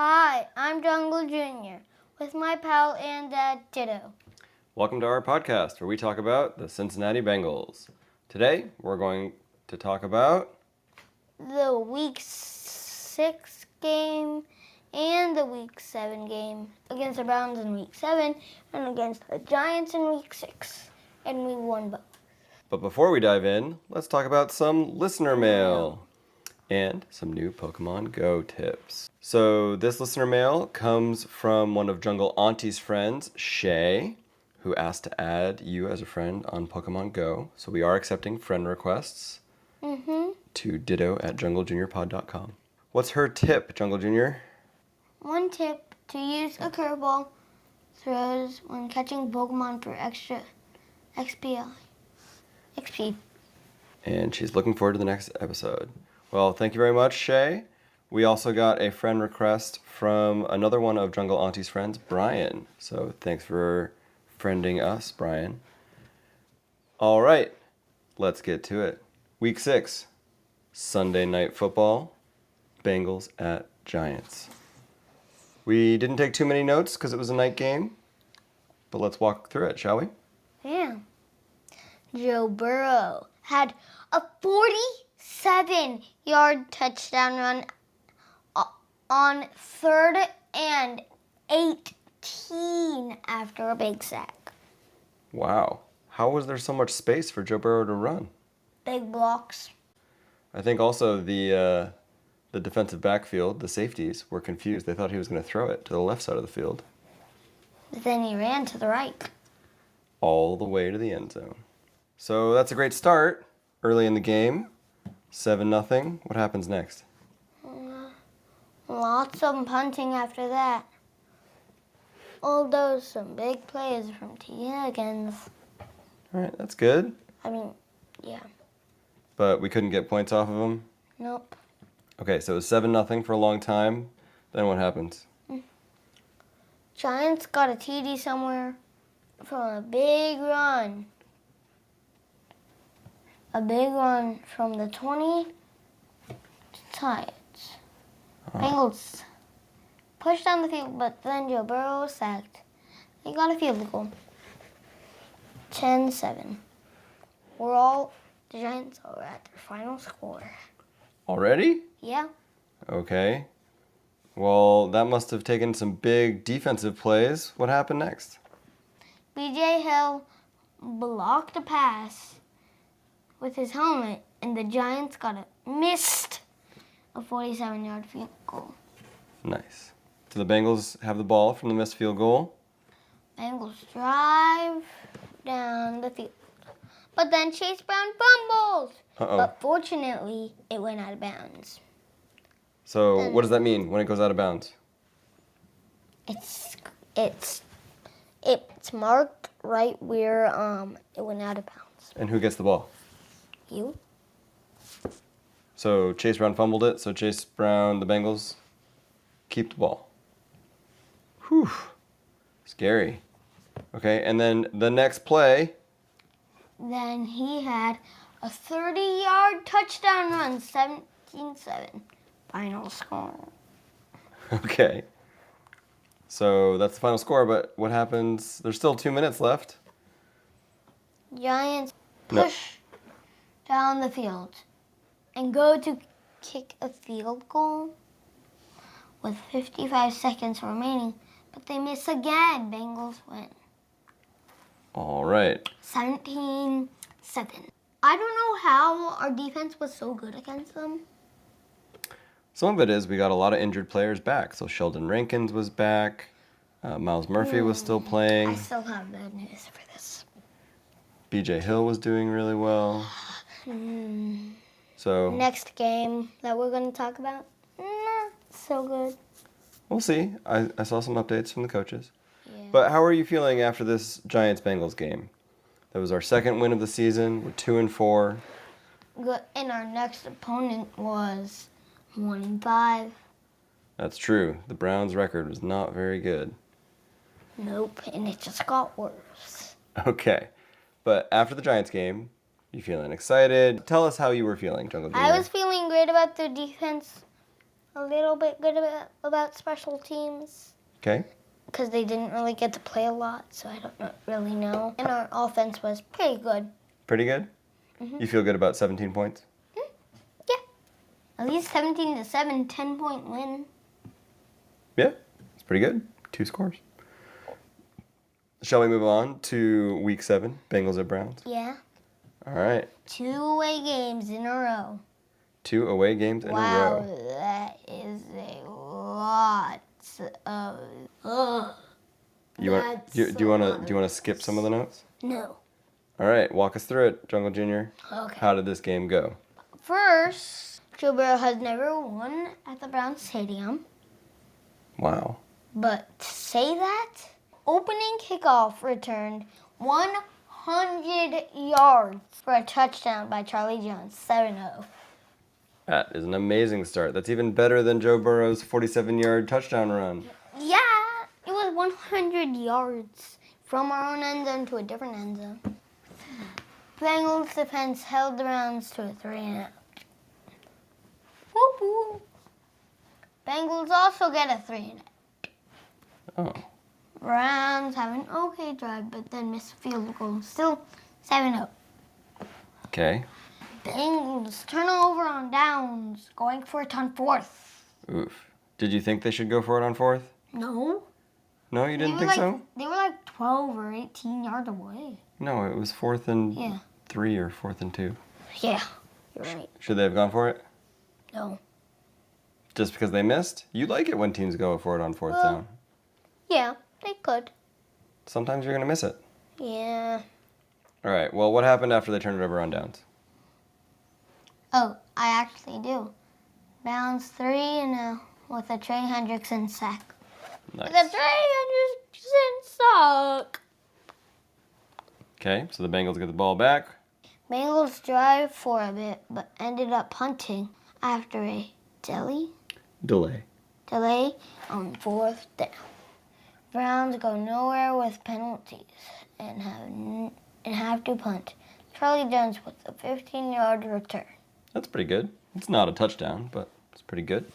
Hi, I'm Jungle Jr. with my pal and dad, Ditto. Welcome to our podcast where we talk about the Cincinnati Bengals. Today, we're going to talk about The Week 6 game and the Week 7 game against the Browns in Week 7 and against the Giants in Week 6. And we won both. But before we dive in, let's talk about some listener mail and some new Pokemon Go tips. So this listener mail comes from one of Jungle Auntie's friends, Shay, who asked to add you as a friend on Pokemon Go. So we are accepting friend requests to ditto@junglejuniorpod.com. What's her tip, Jungle Junior? One tip, to use a curveball throws when catching Pokemon for extra XP. And she's looking forward to the next episode. Well, thank you very much, Shay. We also got a friend request from another one of Jungle Auntie's friends, Brian. So thanks for friending us, Brian. All right, let's get to it. Week 6, Sunday Night Football, Bengals at Giants. We didn't take too many notes because it was a night game, but let's walk through it, shall we? Yeah. Joe Burrow had a 47-yard touchdown run on 3rd and 18 after a big sack. Wow. How was there so much space for Joe Burrow to run? Big blocks. I think also the defensive backfield, the safeties, were confused. They thought he was going to throw it to the left side of the field. But then he ran to the right. All the way to the end zone. So that's a great start early in the game. 7-0. What happens next? Lots of punting after that. Although some big plays from T. Higgins. All right, that's good. Yeah. But we couldn't get points off of him? Nope. Okay, so it was 7-0 for a long time. Then what happens? Giants got a TD somewhere from a big run. A big run from the 20 to Giants. Bengals pushed down the field, but then Joe Burrow was sacked. They got a field goal. 10-7. The Giants are at their final score. Already? Yeah. Okay. Well, that must have taken some big defensive plays. What happened next? B.J. Hill blocked a pass with his helmet, and the Giants missed a 47-yard field goal. Nice. So the Bengals have the ball from the missed field goal. Bengals drive down the field. But then Chase Brown fumbles. But fortunately, it went out of bounds. So what does that mean when it goes out of bounds? It's marked right where it went out of bounds. And who gets the ball? You? So Chase Brown fumbled it, so Chase Brown, the Bengals, keep the ball. Whew. Scary. Okay, and then the next play. Then he had a 30-yard touchdown run, 17-7. Final score. Okay. So that's the final score, but what happens? There's still 2 minutes left. Giants push down the field and go to kick a field goal with 55 seconds remaining, but they miss again. Bengals win. All right. 17-7. I don't know how our defense was so good against them. Some of it is we got a lot of injured players back. So Sheldon Rankins was back. Miles Murphy was still playing. I still have bad news for this. B.J. Hill was doing really well. So Next game that we're going to talk about, not so good. we'll see. I saw some updates from the coaches. Yeah. But how are you feeling after this Giants-Bengals game? That was our second win of the season. We're 2-4. Good. And our next opponent was 1-5. That's true. The Browns' record was not very good. Nope, and it just got worse. Okay. But after the Giants game, you feeling excited? Tell us how you were feeling, Jungle Junior. I was feeling great about the defense a little bit good about special teams. Okay. Because they didn't really get to play a lot, so I don't really know. And our offense was pretty good. Pretty good? You feel good about 17 points? Yeah. At least 17-7, 10-point win. Yeah, it's pretty good. 2 scores. Shall we move on to week 7, Bengals at Browns? Yeah. All right. 2 away games in a row. 2 away games in a Wow, row. that is a lot of. Ugh. Do you want to skip some of the notes? No. All right, walk us through it, Jungle Jr. Okay. How did this game go? First, Joe Burrow has never won at the Browns Stadium. Wow. But to say that, opening kickoff returned 100 yards for a touchdown by Charlie Jones, 7-0. That is an amazing start. That's even better than Joe Burrow's 47-yard touchdown run. Yeah, it was 100 yards from our own end zone to a different end zone. Bengals defense held the Browns to a 3-and-out. Whoop whoop. Bengals also get a 3-and-out. Oh. Browns have an okay drive, but then miss a field goal. Still 7-0. Okay. Bengals turnover on downs, going for it on 4th. Oof. Did you think they should go for it on 4th? No. No, you didn't think so? They were like 12 or 18 yards away. No, it was 4th and 3 or 4th and 2. Yeah, you're right. Should they have gone for it? No. Just because they missed? You like it when teams go for it on 4th down. Yeah, they could. Sometimes you're going to miss it. Yeah. All right, well, what happened after they turned it over on downs? Oh, I actually do. Browns 3-0 with a Trey Hendrickson sack. Nice. The Trey Hendrickson sack. Okay, so the Bengals get the ball back. Bengals drive for a bit, but ended up punting after a delay on 4th down. Browns go nowhere with penalties and have to punt. Charlie Jones with a 15-yard return. That's pretty good. It's not a touchdown, but it's pretty good.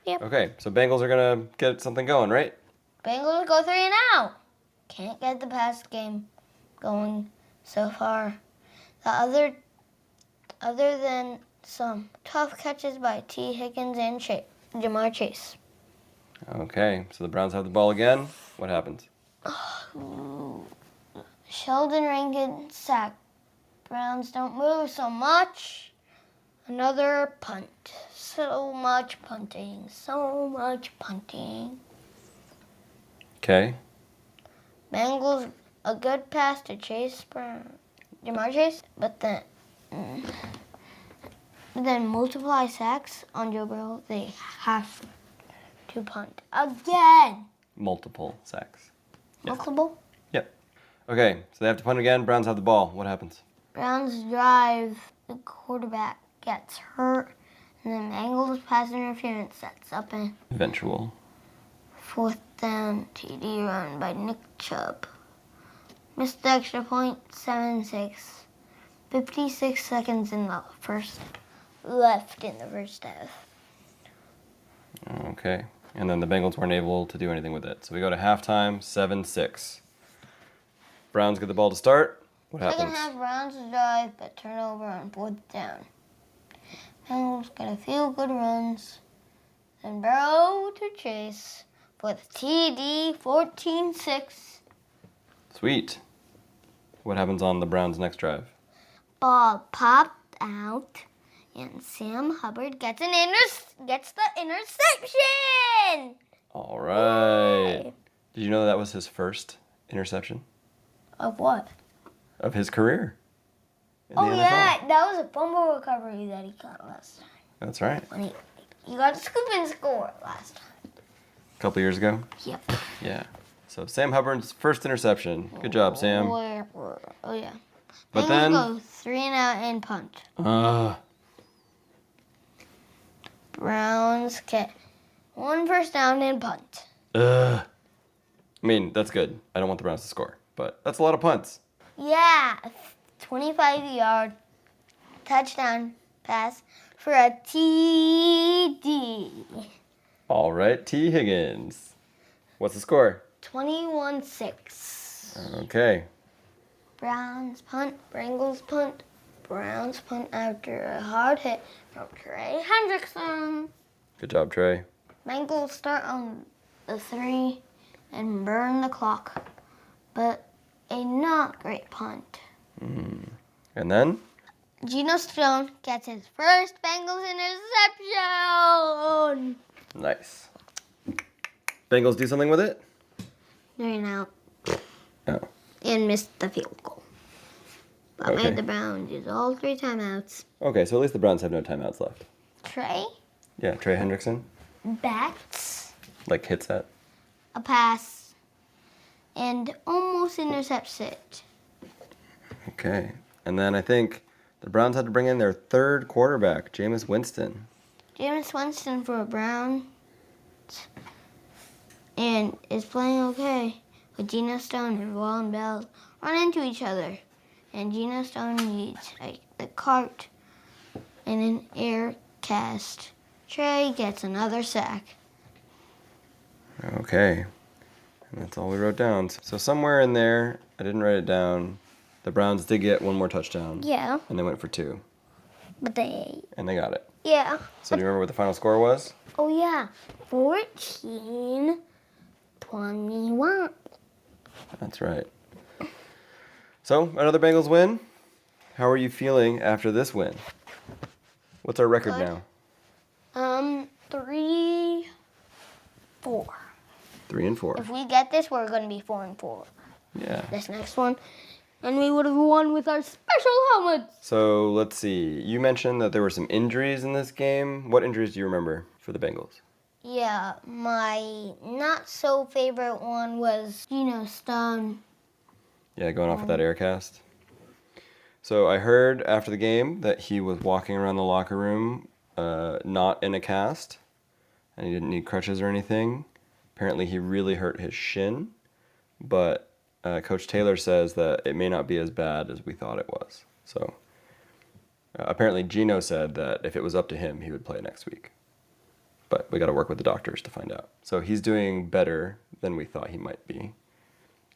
Yep. Okay, so Bengals are going to get something going, right? Bengals go 3-0. Can't get the pass game going so far. The other than some tough catches by T. Higgins and Jamar Chase. Okay, so the Browns have the ball again. What happens? Sheldon Rankin sack. Browns don't move so much. Another punt. So much punting. Okay. Bengals, a good pass to Jamar Chase, but then multiply sacks on Joe Burrow. They have to punt again. Multiple sacks. Yeah. Multiple? Yep. Okay, so they have to punt again. Browns have the ball. What happens? Browns drive. The quarterback gets hurt. And then Bengals pass interference sets up an Eventual. 4th down TD run by Nick Chubb. Missed the extra point, 7-6. 56 seconds left in the first half. Okay. And then the Bengals weren't able to do anything with it. So we go to halftime, 7-6. Browns get the ball to start. What happens? Second half, Browns drive, but turnover on 4th down. Bengals get a few good runs. Then Burrow to Chase for the TD, 14-6. Sweet. What happens on the Browns' next drive? Ball popped out, and Sam Hubbard gets the interception. All right. Did you know that was his first interception Of what? of his career? in the Oh NFL? yeah, that was a fumble recovery that he got last time. That's right. When he got a scoop and score last time. A couple years ago? Yep. Yeah. So Sam Hubbard's first interception. Good job, Sam. Oh yeah. But Bengals then- go 3-and-out and punt. Browns get 1 first down and punt. I mean, that's good. I don't want the Browns to score, but that's a lot of punts. Yeah, 25-yard touchdown pass for a TD. All right, T. Higgins. What's the score? 21-6. Okay. Browns punt, Bengals punt. Browns punt after a hard hit from Trey Hendrickson. Good job, Trey. Bengals start on the 3 and burn the clock, but a not great punt. And then? Geno Stone gets his first Bengals interception. Nice. Bengals do something with it? 3 and out. Oh. And missed the field goal. But Okay. made the Browns use all 3 timeouts. Okay, so at least the Browns have no timeouts left. Trey Yeah, Trey Hendrickson. bats Like hits that. a pass and almost intercepts it. Okay. And then I think the Browns had to bring in their third quarterback, Jameis Winston. Jameis Winston for a Brown and is playing okay. But Geno Stone and Vaughn Bell run into each other. And Geno Stone needs the cart and an air cast. Trey gets another sack. Okay. And that's all we wrote down. So somewhere in there, I didn't write it down, the Browns did get one more touchdown. Yeah, And they went for 2. but they... And they got it. Yeah. So do you remember what the final score was? Oh, yeah. 14-21. That's right. So, another Bengals win. How are you feeling after this win? What's our record Good. now? 3-4. 3-4. If we get this, we're going to be 4-4. Yeah. This next one. And we would have won with our special helmets. So, let's see. You mentioned that there were some injuries in this game. What injuries do you remember for the Bengals? Yeah, my not so favorite one was Geno Stone. Yeah, going off with that air cast. So I heard after the game that he was walking around the locker room not in a cast, and he didn't need crutches or anything. Apparently he really hurt his shin, but Coach Taylor says that it may not be as bad as we thought it was. So apparently Geno said that if it was up to him, he would play next week. But we got to work with the doctors to find out. So he's doing better than we thought he might be.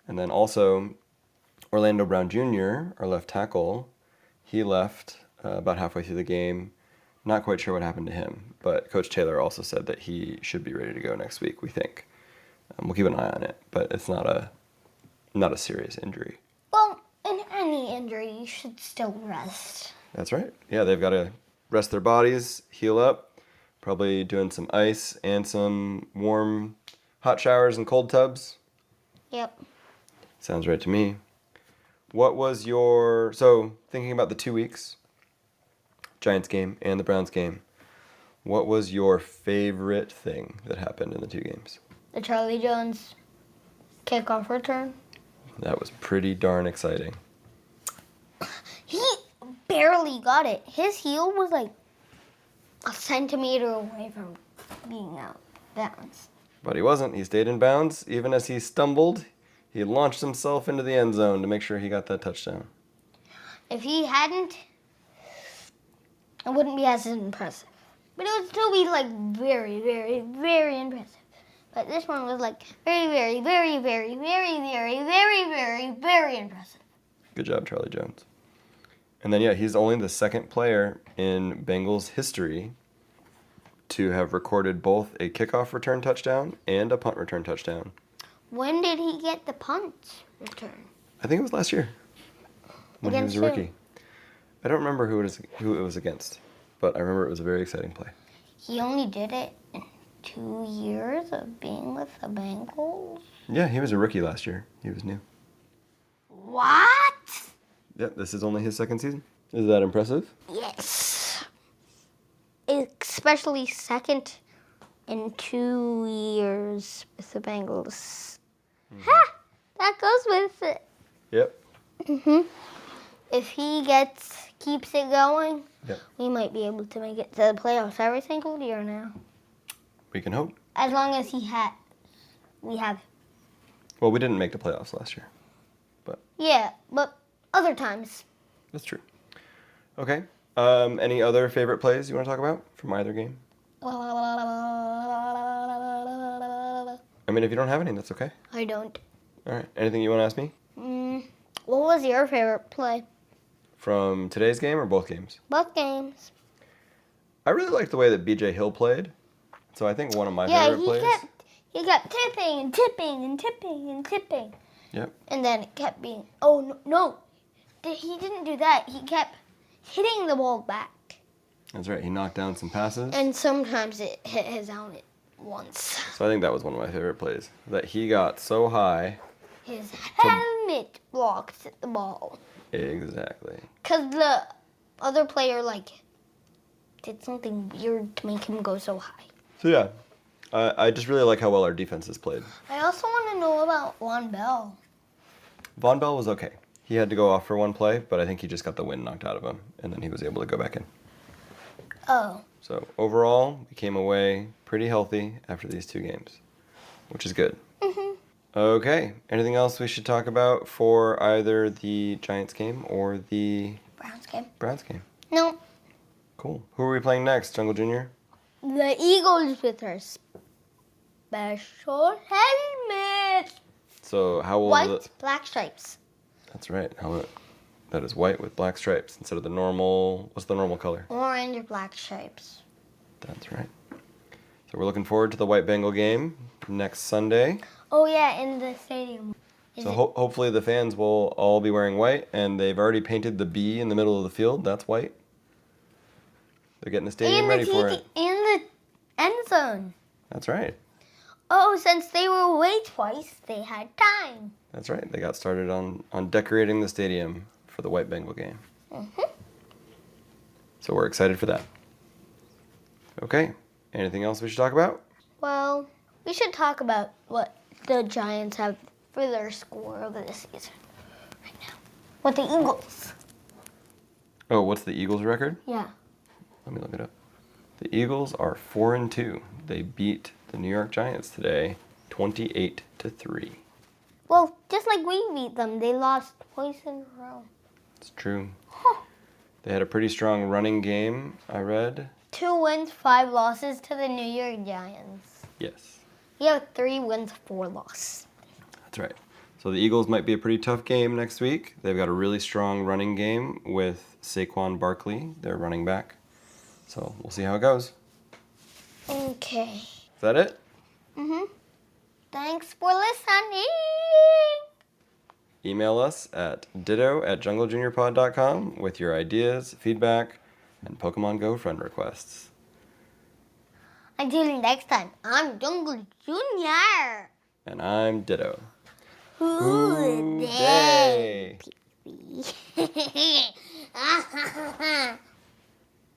And then also, Orlando Brown Jr., our left tackle, he left about halfway through the game. Not quite sure what happened to him, but Coach Taylor also said that he should be ready to go next week, we think. We'll keep an eye on it, but it's not a serious injury. Well, in any injury, you should still rest. That's right. Yeah, they've got to rest their bodies, heal up, probably doing some ice and some warm hot showers and cold tubs. Yep. Sounds right to me. What was your... So, thinking about the 2 weeks, Giants game and the Browns game, what was your favorite thing that happened in the 2 games? The Charlie Jones kickoff return. That was pretty darn exciting. He barely got it. His heel was like a centimeter away from being out of bounds. But he wasn't. He stayed in bounds. Even as he stumbled, he launched himself into the end zone to make sure he got that touchdown. If he hadn't, it wouldn't be as impressive. But it would still be like very, very, very impressive. But this one was like very, very, very, very, very, very, very, very, very impressive. Good job, Charlie Jones. And then, yeah, he's only the second player in Bengals history to have recorded both a kickoff return touchdown and a punt return touchdown. When did he get the punt return? I think it was last year when Against he was a who? rookie. I don't remember who it was against, but I remember it was a very exciting play. He only did it in 2 years of being with the Bengals? Yeah, he was a rookie last year. He was new. What? Yep, this is only his second season. Is that impressive? Yes. Especially second in 2 years with the Bengals. Ha! That goes with it. Yep. If he keeps it going, Yep. we might be able to make it to the playoffs every single year now. We can hope. As long as we have. Well, we didn't make the playoffs last year, but Yeah, but other times. that's true. Okay. Any other favorite plays you want to talk about from either game? I mean, if you don't have any, that's okay. I don't. All right. Anything you want to ask me? What was your favorite play? From today's game or both games? Both games. I really liked the way that BJ Hill played. So I think one of my favorite plays. He kept tipping and tipping and tipping and tipping. Yep. And then it kept being, oh, no. He didn't do that. He kept hitting the ball back. That's right. He knocked down some passes. And sometimes it hit his helmet once. So I think that was one of my favorite plays. That he got so high. His helmet blocked the ball. Exactly. Because the other player, did something weird to make him go so high. So yeah, I just really like how well our defenses played. I also want to know about Von Bell. Von Bell was okay. He had to go off for one play, but I think he just got the wind knocked out of him, and then he was able to go back in. Oh. So overall, we came away pretty healthy after these 2 games, which is good. Mm-hmm. Okay, anything else we should talk about for either the Giants game or the Browns game? No. Cool. Who are we playing next, Jungle Jr.? The Eagles with their special helmet. So how will White, black stripes. That's right. That is white with black stripes instead of the normal. What's the normal color? Orange or black stripes. That's right. So we're looking forward to the White Bengal game next Sunday. Oh yeah, in the stadium. Hopefully the fans will all be wearing white, and they've already painted the B in the middle of the field. That's white. They're getting the stadium ready for it. And the end zone. That's right. Oh, since they were away twice, they had time. That's right. They got started on decorating the stadium for the White Bengal game. Mm-hmm. So we're excited for that. Okay. Anything else we should talk about? Well, we should talk about what the Giants have for their score over this season right now. With the Eagles. Oh, what's the Eagles' record? Yeah. Let me look it up. The Eagles are 4-2. They beat the New York Giants today, 28-3. Well, just like we beat them, they lost twice in a row. It's true. They had a pretty strong running game, I read. 2 wins, 5 losses to the New York Giants. Yes. We have 3 wins, 4 losses. That's right. So the Eagles might be a pretty tough game next week. They've got a really strong running game with Saquon Barkley, their running back. So we'll see how it goes. Okay. Is that it? Mm-hmm. Thanks for listening. Email us at ditto@junglejuniorpod.com with your ideas, feedback, and Pokemon Go friend requests. Until next time, I'm Jungle Junior. And I'm Ditto. Hooday. Hooday.